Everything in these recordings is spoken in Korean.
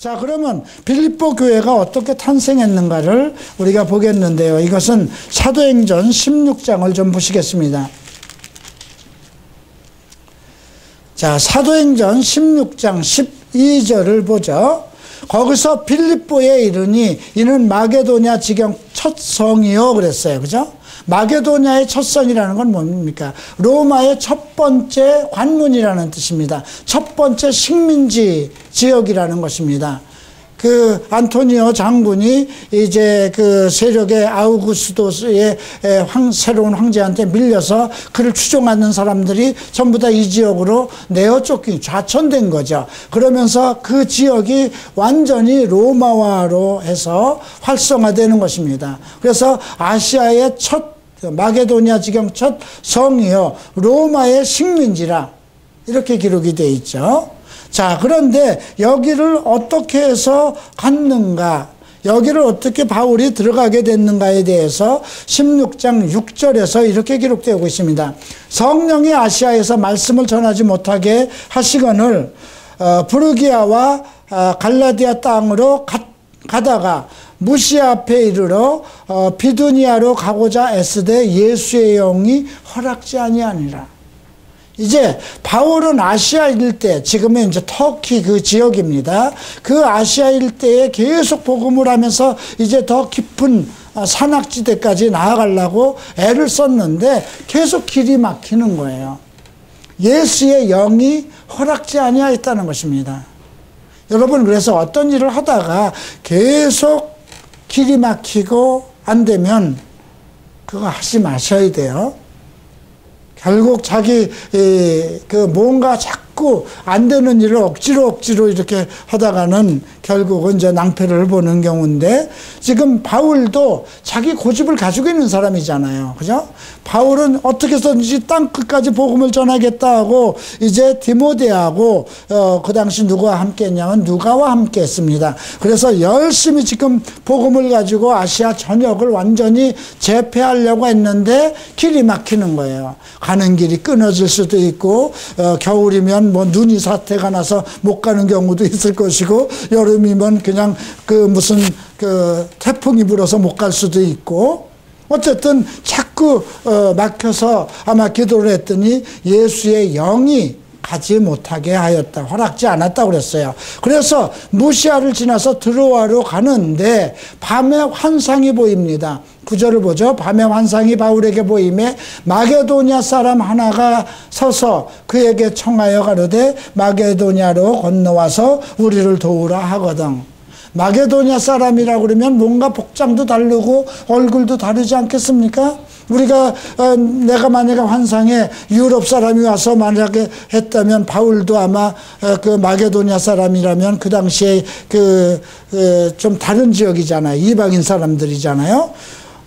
자, 그러면 빌립보 교회가 어떻게 탄생했는가를 우리가 보겠는데요. 이것은 사도행전 16장을 좀 보시겠습니다. 자, 사도행전 16장 12절을 보죠. 거기서 빌립보에 이르니 이는 마게도냐 지경 첫 성이요 그랬어요. 그죠? 마게도냐의 첫 성이라는 건 뭡니까? 로마의 첫 번째 관문이라는 뜻입니다. 첫 번째 식민지 지역이라는 것입니다. 그 안토니오 장군이 이제 그 세력의 아우구스도스의 새로운 황제한테 밀려서 그를 추종하는 사람들이 전부 다 이 지역으로 내어 쫓기 좌천된 거죠. 그러면서 그 지역이 완전히 로마화로 해서 활성화되는 것입니다. 그래서 아시아의 첫 마게도냐 지경 첫 성이요 로마의 식민지라 이렇게 기록이 되어 있죠. 자, 그런데 여기를 어떻게 해서 갔는가, 여기를 어떻게 바울이 들어가게 됐는가에 대해서 16장 6절에서 이렇게 기록되고 있습니다. 성령이 아시아에서 말씀을 전하지 못하게 하시거늘 부르기아와 갈라디아 땅으로 가다가 무시아 앞에 이르러 비두니아로 가고자 애쓰되 예수의 영이 허락지 아니하니라. 이제 바울은 아시아 일대, 지금은 이제 터키 그 지역입니다. 그 아시아 일대에 계속 복음을 하면서 이제 더 깊은 산악지대까지 나아가려고 애를 썼는데 계속 길이 막히는 거예요. 예수의 영이 허락지 아니하였다는 것입니다. 여러분, 그래서 어떤 일을 하다가 계속 길이 막히고 안 되면 그거 하지 마셔야 돼요. 결국 자기 그 뭔가 자꾸 안 되는 일을 억지로 이렇게 하다가는 결국은 이제 낭패를 보는 경우인데, 지금 바울도 자기 고집을 가지고 있는 사람이잖아요. 그죠? 바울은 어떻게 해서든지 땅 끝까지 복음을 전하겠다 하고 이제 디모데하고 그 당시 누구와 함께 했냐면 누가와 함께 했습니다. 그래서 열심히 지금 복음을 가지고 아시아 전역을 완전히 제패하려고 했는데 길이 막히는 거예요. 가는 길이 끊어질 수도 있고 겨울이면 뭐 눈이 사태가 나서 못 가는 경우도 있을 것이고, 여름이면 그냥 그 무슨 그 태풍이 불어서 못 갈 수도 있고, 어쨌든 자꾸 막혀서 아마 기도를 했더니 예수의 영이 가지 못하게 하였다, 허락지 않았다고 그랬어요. 그래서 무시아를 지나서 드로아로 가는데 밤에 환상이 보입니다. 9절을 보죠. 밤에 환상이 바울에게 보임에 마게도냐 사람 하나가 서서 그에게 청하여 가로되 마게도냐로 건너와서 우리를 도우라 하거든. 마게도냐 사람이라고 그러면 뭔가 복장도 다르고 얼굴도 다르지 않겠습니까? 우리가 내가 만약에 환상에 유럽 사람이 와서 만약에 했다면 바울도 아마 그 마게도냐 사람이라면 그 당시에 좀 다른 지역이잖아요. 이방인 사람들이잖아요.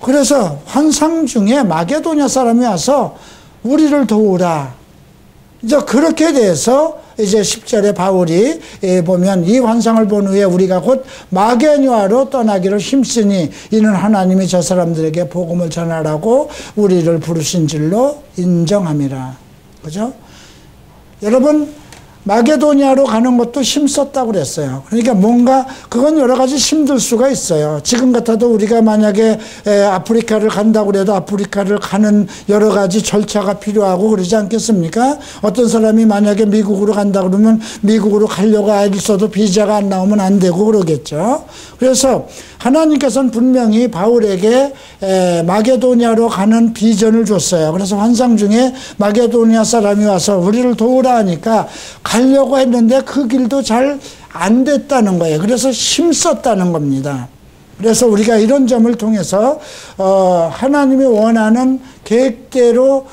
그래서 환상 중에 마게도냐 사람이 와서 우리를 도우라. 이제 그렇게 돼서 이제 10절에 바울이 보면 이 환상을 본 후에 우리가 곧 마게도냐로 떠나기를 힘쓰니 이는 하나님이 저 사람들에게 복음을 전하라고 우리를 부르신 줄로 인정함이라. 그죠? 여러분, 마게도냐로 가는 것도 힘썼다고 그랬어요. 그러니까 뭔가 그건 여러 가지 힘들 수가 있어요. 지금 같아도 우리가 만약에 아프리카를 간다고 해도 아프리카를 가는 여러 가지 절차가 필요하고 그러지 않겠습니까? 어떤 사람이 만약에 미국으로 간다 그러면 미국으로 가려고 애를 써도 비자가 안 나오면 안 되고 그러겠죠. 그래서 하나님께서는 분명히 바울에게 마게도냐로 가는 비전을 줬어요. 그래서 환상 중에 마게도냐 사람이 와서 우리를 도우라 하니까 가려고 했는데 그 길도 잘 안 됐다는 거예요. 그래서 힘썼다는 겁니다. 그래서 우리가 이런 점을 통해서 하나님이 원하는 계획대로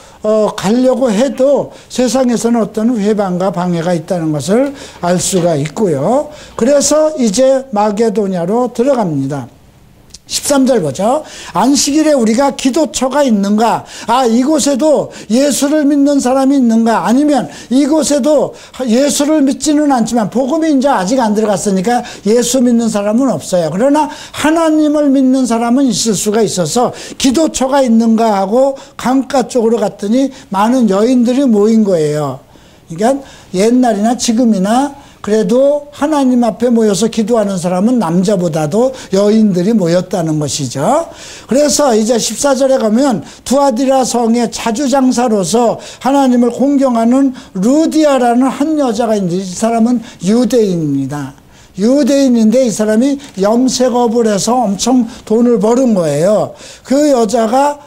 가려고 해도 세상에서는 어떤 회방과 방해가 있다는 것을 알 수가 있고요. 그래서 이제 마게도냐로 들어갑니다. 13절 보죠. 안식일에 우리가 기도처가 있는가? 아, 이곳에도 예수를 믿는 사람이 있는가? 아니면 이곳에도 예수를 믿지는 않지만 복음이 이제 아직 안 들어갔으니까 예수 믿는 사람은 없어요. 그러나 하나님을 믿는 사람은 있을 수가 있어서 기도처가 있는가 하고 강가 쪽으로 갔더니 많은 여인들이 모인 거예요. 그러니까 옛날이나 지금이나 그래도 하나님 앞에 모여서 기도하는 사람은 남자보다도 여인들이 모였다는 것이죠. 그래서 이제 14절에 가면 두아디라 성의 자주장사로서 하나님을 공경하는 루디아라는 한 여자가 있는데, 이 사람은 유대인입니다. 유대인인데 이 사람이 염색업을 해서 엄청 돈을 버는 거예요. 그 여자가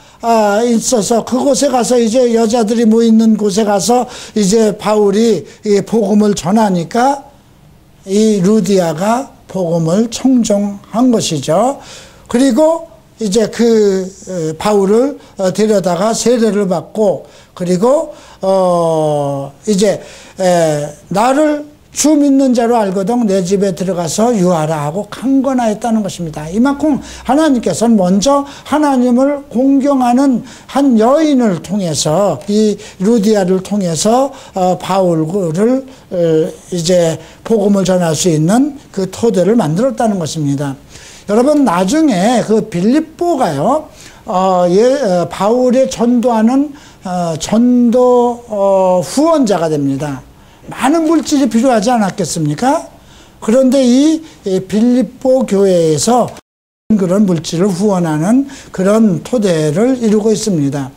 있어서 그곳에 가서 이제 여자들이 모이는 곳에 가서 이제 바울이 이 복음을 전하니까 이 루디아가 복음을 청종한 것이죠. 그리고 이제 그 바울을 데려다가 세례를 받고, 그리고 이제 나를 주 믿는 자로 알거든 내 집에 들어가서 유하라 하고 강권하였다는 것입니다. 이만큼 하나님께서는 먼저 하나님을 공경하는 한 여인을 통해서, 이 루디아를 통해서 바울을 이제 복음을 전할 수 있는 그 토대를 만들었다는 것입니다. 여러분, 나중에 그 빌립보가요, 바울의 전도하는 전도 후원자가 됩니다. 많은 물질이 필요하지 않았겠습니까? 그런데 이 빌립보 교회에서 그런 물질을 후원하는 그런 토대를 이루고 있습니다.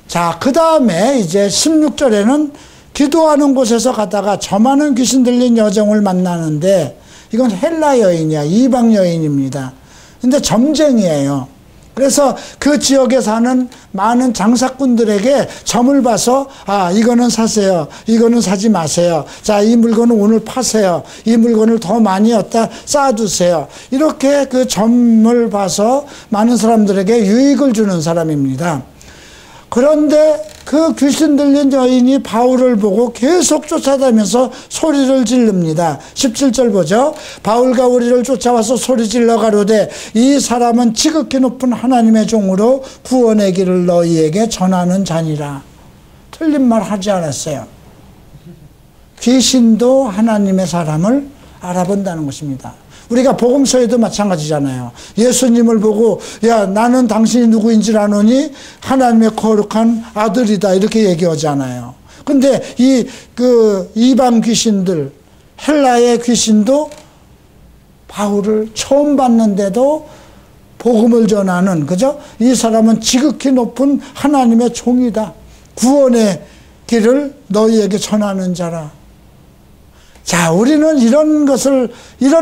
자, 그 다음에 이제 16절에는 기도하는 곳에서 가다가 저많은 귀신 들린 여정을 만나는데, 이건 헬라 여인이야. 이방 여인입니다. 근데 점쟁이에요. 그래서 그 지역에 사는 많은 장사꾼들에게 점을 봐서, 이거는 사세요. 이거는 사지 마세요. 자, 이 물건은 오늘 파세요. 이 물건을 더 많이 얻다 쌓아두세요. 이렇게 그 점을 봐서 많은 사람들에게 유익을 주는 사람입니다. 그런데 그 귀신 들린 여인이 바울을 보고 계속 쫓아다니면서 소리를 지릅니다. 17절 보죠. 바울과 우리를 쫓아와서 소리 질러 가로되 이 사람은 지극히 높은 하나님의 종으로 구원의 길을 너희에게 전하는 자니라. 틀린 말 하지 않았어요. 귀신도 하나님의 사람을 알아본다는 것입니다. 우리가 복음서에도 마찬가지잖아요. 예수님을 보고 야, 나는 당신이 누구인지 아노니 하나님의 거룩한 아들이다, 이렇게 얘기하잖아요. 근데 이방 귀신들, 헬라의 귀신도 바울을 처음 봤는데도 복음을 전하는, 그죠? 이 사람은 지극히 높은 하나님의 종이다. 구원의 길을 너희에게 전하는 자라. 자, 우리는 이런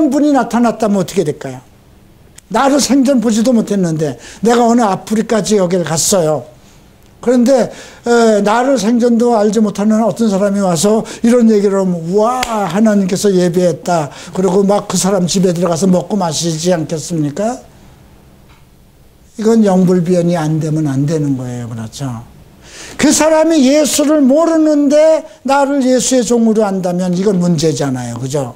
분이 나타났다면 어떻게 될까요? 나를 생전 보지도 못했는데 내가 어느 아프리카 지역에 갔어요. 그런데 나를 생전도 알지 못하는 어떤 사람이 와서 이런 얘기를 하면, 우와, 하나님께서 예배했다. 그리고 막 그 사람 집에 들어가서 먹고 마시지 않겠습니까? 이건 영불변이 안 되면 안 되는 거예요. 그렇죠? 그 사람이 예수를 모르는데 나를 예수의 종으로 안다면 이건 문제잖아요. 그죠?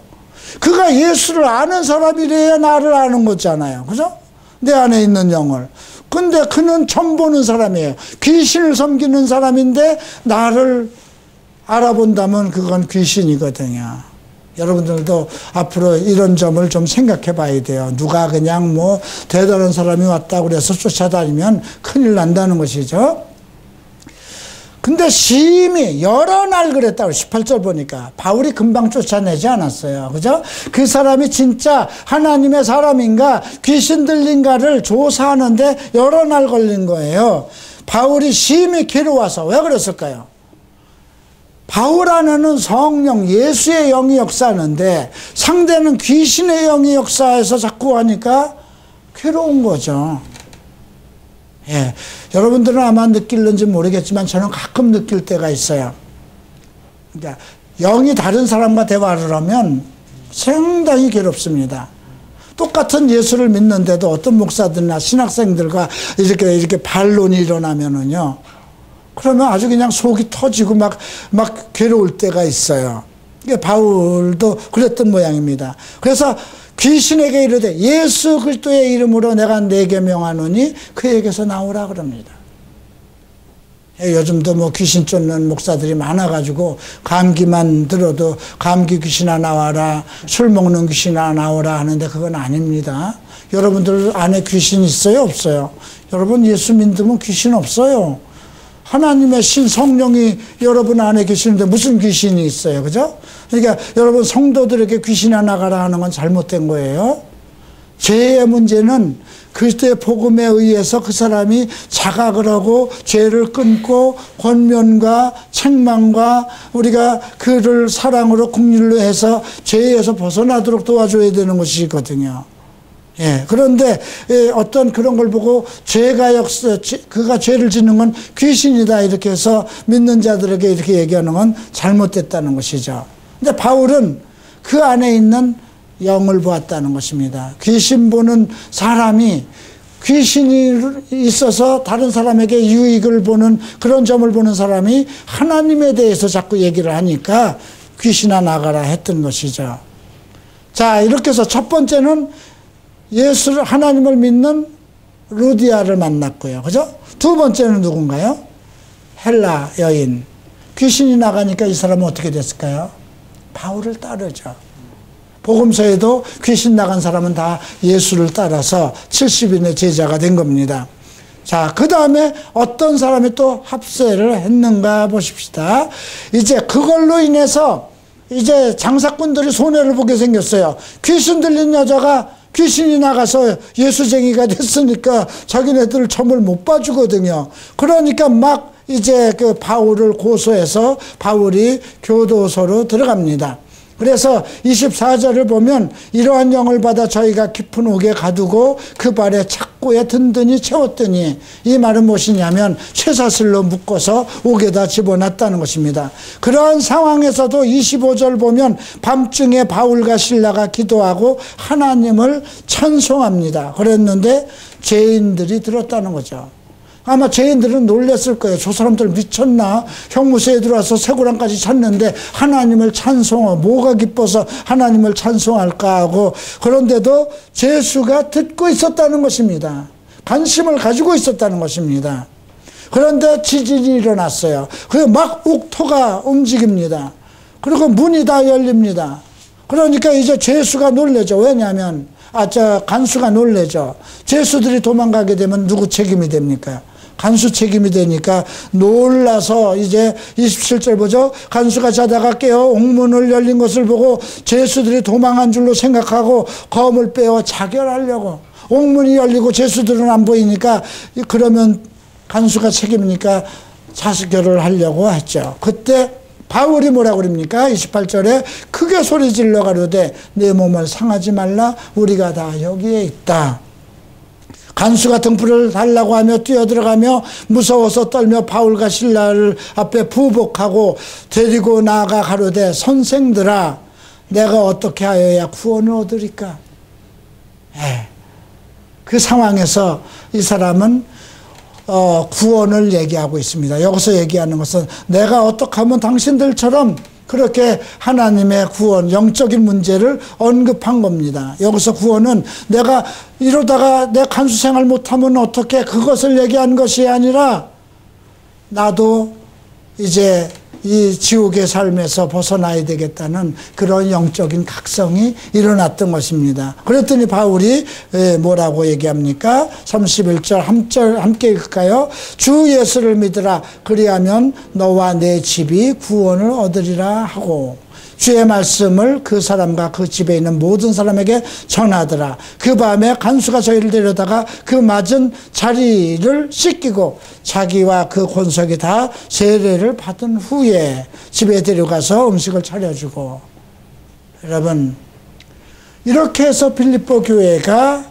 그가 예수를 아는 사람이래야 나를 아는 거잖아요. 그죠? 내 안에 있는 영을. 근데 그는 처음 보는 사람이에요. 귀신을 섬기는 사람인데 나를 알아본다면 그건 귀신이거든요. 여러분들도 앞으로 이런 점을 좀 생각해 봐야 돼요. 누가 그냥 뭐 대단한 사람이 왔다고 그래서 쫓아다니면 큰일 난다는 것이죠. 근데 심히 여러 날 그랬다고 18절 보니까 바울이 금방 쫓아내지 않았어요. 그죠? 그 사람이 진짜 하나님의 사람인가 귀신 들린가를 조사하는데 여러 날 걸린 거예요. 바울이 심히 괴로워서. 왜 그랬을까요? 바울 안에는 성령, 예수의 영이 역사하는데 상대는 귀신의 영이 역사해서 자꾸 하니까 괴로운 거죠. 예, 여러분들은 아마 느낄는지 모르겠지만 저는 가끔 느낄 때가 있어요. 그러니까 영이 다른 사람과 대화를 하면 상당히 괴롭습니다. 똑같은 예수를 믿는데도 어떤 목사들이나 신학생들과 이렇게 반론이 일어나면은요, 그러면 아주 그냥 속이 터지고 막 괴로울 때가 있어요. 바울도 그랬던 모양입니다. 그래서 귀신에게 이르되 예수 그리스도의 이름으로 내가 네게 명하노니 그에게서 나오라 그럽니다. 요즘도 뭐 귀신 쫓는 목사들이 많아가지고 감기만 들어도 감기 귀신아 나와라, 술 먹는 귀신아 나오라 하는데 그건 아닙니다. 여러분들 안에 귀신 있어요, 없어요? 여러분 예수 믿으면 귀신 없어요. 하나님의 성령이 여러분 안에 계시는데 무슨 귀신이 있어요? 그죠? 그러니까 여러분 성도들에게 귀신아 나가라 하는 건 잘못된 거예요. 죄의 문제는 그리스도의 복음에 의해서 그 사람이 자각을 하고 죄를 끊고 권면과 책망과 우리가 그를 사랑으로 긍휼로 해서 죄에서 벗어나도록 도와줘야 되는 것이거든요. 예, 그런데 어떤 그런 걸 보고 그가 죄를 짓는 건 귀신이다 이렇게 해서 믿는 자들에게 이렇게 얘기하는 건 잘못됐다는 것이죠. 근데 바울은 그 안에 있는 영을 보았다는 것입니다. 귀신 보는 사람이 귀신이 있어서 다른 사람에게 유익을 보는 그런 점을 보는 사람이 하나님에 대해서 자꾸 얘기를 하니까 귀신아 나가라 했던 것이죠. 자, 이렇게 해서 첫 번째는 예수를 하나님을 믿는 루디아를 만났고요. 그죠? 두 번째는 누군가요? 헬라 여인. 귀신이 나가니까 이 사람은 어떻게 됐을까요? 바울을 따르죠. 복음서에도 귀신 나간 사람은 다 예수를 따라서 70인의 제자가 된 겁니다. 자, 그 다음에 어떤 사람이 또 합세를 했는가 보십시다. 이제 그걸로 인해서 이제 장사꾼들이 손해를 보게 생겼어요. 귀신 들린 여자가 귀신이 나가서 예수쟁이가 됐으니까 자기네들 점을 못 봐주거든요. 그러니까 막 이제 그 바울을 고소해서 바울이 교도소로 들어갑니다. 그래서 24절을 보면 이러한 영을 받아 저희가 깊은 옥에 가두고 그 발에 착고에 든든히 채웠더니, 이 말은 무엇이냐면 쇠사슬로 묶어서 옥에다 집어넣었다는 것입니다. 그러한 상황에서도 25절 보면 밤중에 바울과 실라가 기도하고 하나님을 찬송합니다. 그랬는데 죄인들이 들었다는 거죠. 아마 죄인들은 놀랐을 거예요. 저 사람들 미쳤나? 형무소에 들어와서 쇠고랑까지 찼는데 하나님을 찬송하고, 뭐가 기뻐서 하나님을 찬송할까 하고, 그런데도 제수가 듣고 있었다는 것입니다. 관심을 가지고 있었다는 것입니다. 그런데 지진이 일어났어요. 그리고 막 옥토가 움직입니다. 그리고 문이 다 열립니다. 그러니까 이제 제수가 놀래죠. 왜냐하면 간수가 놀래죠. 제수들이 도망가게 되면 누구 책임이 됩니까? 간수 책임이 되니까 놀라서 이제 27절 보죠. 간수가 자다가 깨어 옥문을 열린 것을 보고 제수들이 도망한 줄로 생각하고 검을 빼어 자결하려고. 옥문이 열리고 제수들은 안 보이니까 그러면 간수가 책임이니까 자결을 하려고 했죠. 그때 바울이 뭐라고 그럽니까? 28절에 크게 소리 질러 가로되 내 몸을 상하지 말라, 우리가 다 여기에 있다. 간수가 등불을 달라고 하며 뛰어들어가며 무서워서 떨며 바울과 실라를 앞에 부복하고 데리고 나아가 가로되 선생들아, 내가 어떻게 하여야 구원을 얻으리까? 그 상황에서 이 사람은 구원을 얘기하고 있습니다. 여기서 얘기하는 것은 내가 어떻게 하면 당신들처럼 그렇게 하나님의 구원, 영적인 문제를 언급한 겁니다. 여기서 구원은 내가 이러다가 내 간수 생활 못하면 어떻게, 그것을 얘기한 것이 아니라 나도 이제 이 지옥의 삶에서 벗어나야 되겠다는 그런 영적인 각성이 일어났던 것입니다. 그랬더니 바울이 뭐라고 얘기합니까? 31절 함께 읽을까요? 주 예수를 믿으라, 그리하면 너와 내 집이 구원을 얻으리라 하고, 주의 말씀을 그 사람과 그 집에 있는 모든 사람에게 전하더라. 그 밤에 간수가 저희를 데려다가 그 맞은 자리를 씻기고 자기와 그 권속이 다 세례를 받은 후에 집에 데려가서 음식을 차려주고. 여러분, 이렇게 해서 빌립보 교회가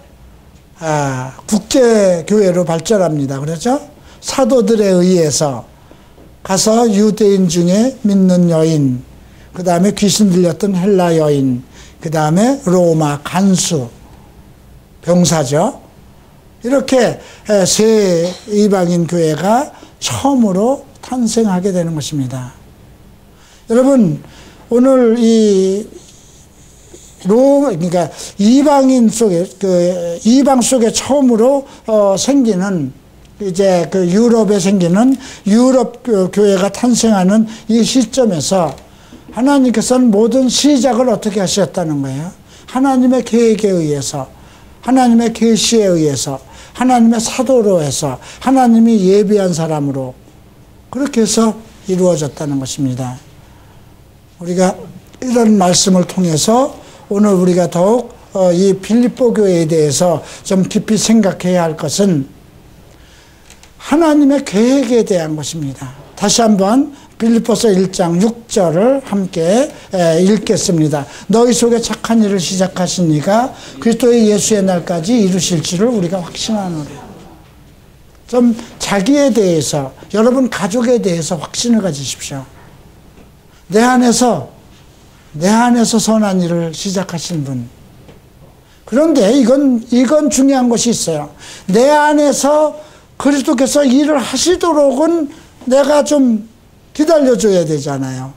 국제교회로 발전합니다. 그렇죠? 사도들에 의해서 가서 유대인 중에 믿는 여인, 그 다음에 귀신 들렸던 헬라 여인, 그 다음에 로마 간수, 병사죠. 이렇게 새 이방인 교회가 처음으로 탄생하게 되는 것입니다. 여러분, 오늘 그러니까 이방인 속에, 이방 속에 처음으로 생기는, 이제 그 유럽에 생기는 유럽 교회가 탄생하는 이 시점에서 하나님께서는 모든 시작을 어떻게 하셨다는 거예요? 하나님의 계획에 의해서, 하나님의 계시에 의해서, 하나님의 사도로 해서, 하나님이 예비한 사람으로 그렇게 해서 이루어졌다는 것입니다. 우리가 이런 말씀을 통해서 오늘 우리가 더욱 이 빌립보 교회에 대해서 좀 깊이 생각해야 할 것은 하나님의 계획에 대한 것입니다. 다시 한번 빌립보서 1장 6절을 함께 읽겠습니다. 너희 속에 착한 일을 시작하신 이가 그리스도의 예수의 날까지 이루실 줄을 우리가 확신하노라. 좀 자기에 대해서, 여러분 가족에 대해서 확신을 가지십시오. 내 안에서 선한 일을 시작하신 분. 그런데 이건 중요한 것이 있어요. 내 안에서 그리스도께서 일을 하시도록은 내가 좀 기다려줘야 되잖아요.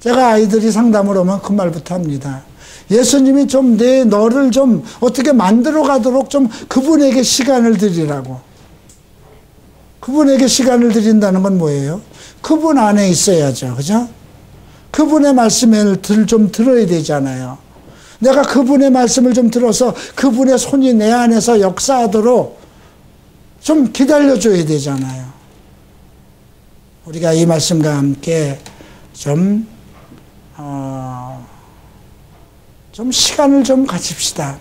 제가 아이들이 상담을 오면 그 말부터 합니다. 예수님이 좀 너를 좀 어떻게 만들어 가도록 좀 그분에게 시간을 드리라고. 그분에게 시간을 드린다는 건 뭐예요? 그분 안에 있어야죠. 그죠? 그분의 말씀을 좀 들어야 되잖아요. 내가 그분의 말씀을 좀 들어서 그분의 손이 내 안에서 역사하도록 좀 기다려줘야 되잖아요. 우리가 이 말씀과 함께 좀 시간을 좀 가집시다.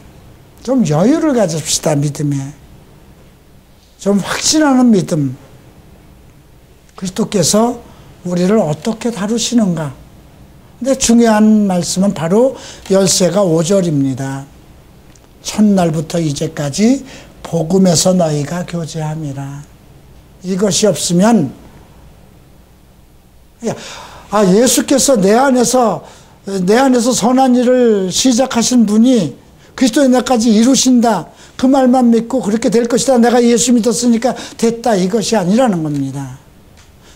좀 여유를 가집시다. 믿음에. 좀 확신하는 믿음. 그리스도께서 우리를 어떻게 다루시는가. 근데 중요한 말씀은 바로 열쇠가 5절입니다. 첫날부터 이제까지 복음에서 너희가 교제함이라. 이것이 없으면 예수께서 내 안에서 선한 일을 시작하신 분이 그리스도의 날까지 이루신다. 그 말만 믿고 그렇게 될 것이다. 내가 예수 믿었으니까 됐다. 이것이 아니라는 겁니다.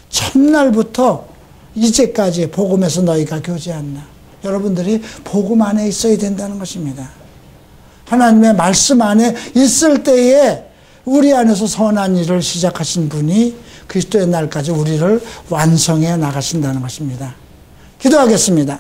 첫날부터 이제까지 복음에서 너희가 교제한다. 여러분들이 복음 안에 있어야 된다는 것입니다. 하나님의 말씀 안에 있을 때에 우리 안에서 선한 일을 시작하신 분이 그리스도의 날까지 우리를 완성해 나가신다는 것입니다. 기도하겠습니다.